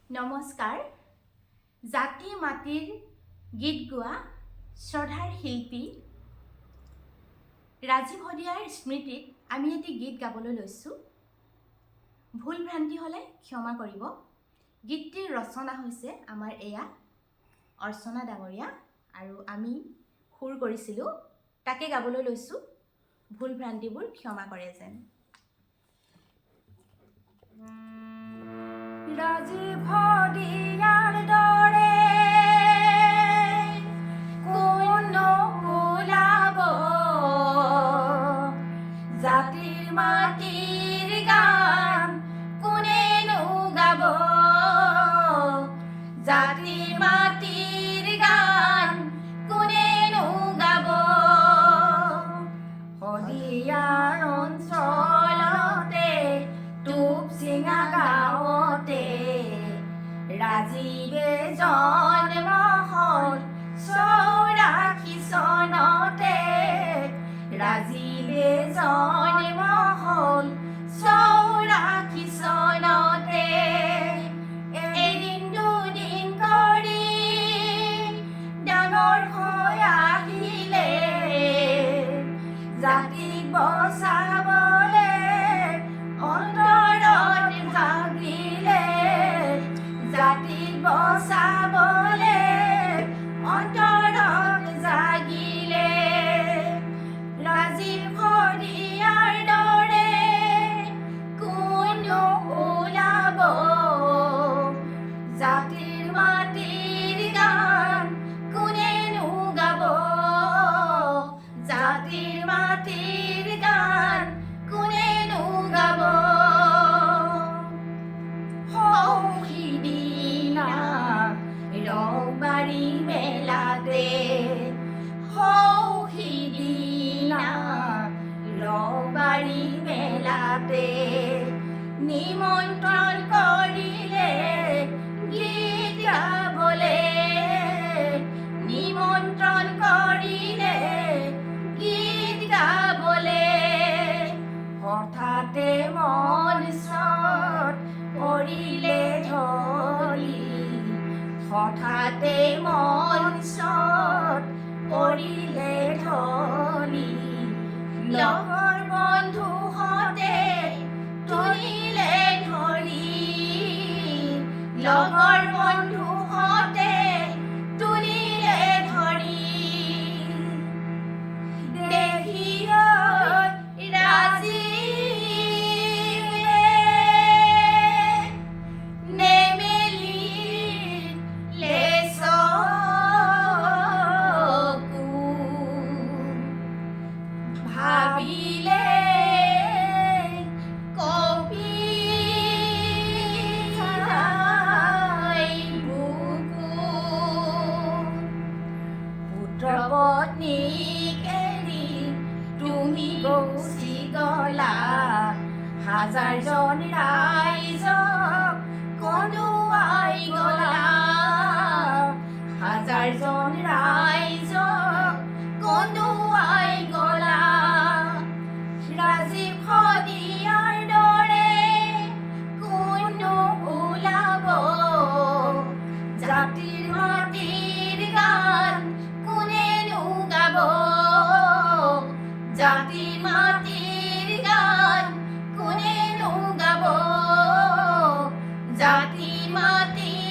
নমস্কাৰ। জাতি মাটিৰ গীত গোৱা শ্ৰদ্ধাৰ শিল্পী ৰাজীৱ হদিয়াৰ স্মৃতিত আমি এটি গীত গাবলৈ লৈছোঁ। ভুল ভ্ৰান্তি হ'লে ক্ষমা কৰিব। গীতটিৰ ৰচনা হৈছে আমাৰ এয়া অৰ্চনা ডাঙৰীয়া আৰু আমি সুৰ কৰিছিলোঁ। তাকে গাবলৈ লৈছোঁ। ভুল ভ্ৰান্তিবোৰ ক্ষমা কৰে যেন। ৰাজীৱ হদিয়াৰ দৰে কোনো ওলাব জাতিৰ মাটিৰ গান কোনেনো গাব জাতিৰ মাটিৰ গান কোনেনো গাব হদিয়াৰ অঞ্চলতে টুপচিঙা গাঁৱতে ৰাজীৱে জন্ম হ'ল 84 চনতে ৰাজীৱে জন্ম হ'ল 84 চনতে এদিন দুদিন কৰি ডাঙৰ হৈ আহিলে জাতিক বচাবলে অন্তৰত ভাবিলে জাতিক বচাবলে অন্তৰত জাগিলে ৰাজীৱ হদিয়াৰ দৰে কোনো ওলাব জাতিৰ মাটিৰ গান কোনেনো গাব জাতিৰ মাটিৰ গান কোনেনো গাব সিদিনা ৰংবাৰী মেলাতে সিদিনা ৰংবাৰী মেলাতে নিমন্ত্ৰণ কৰিলে গীত গাবলে নিমন্ত্ৰণ কৰিলে গীত গাবলে হঠাতে মঞ্চত পৰিলে ঢলি হঠাতে মঞ্চত পৰিলে ঢলি লগৰ বন্ধুহঁতে তুলিলে ধৰি লগৰ বন্ধুহঁতে তুলিলে ধৰি দেখিয়ৈ ৰাজীৱে নেমেলিলে চকু ভাবিলে কঁপিলাই বুকু পুত্ৰ পত্নীক এৰি তুমি গুচি গলা হাজাৰজন ৰাইজক কন্দুৱাই গলা হাজাৰজন ৰাইজক কন্দুৱাই গলা ৰাজীৱ হদিয়াৰ দৰে কোনো ওলাব জাতিৰ মাটিৰ গান কোনেনো গাব জাতিৰ মাটিৰ গান কোনেনো গাব জাতিৰ মাটিৰ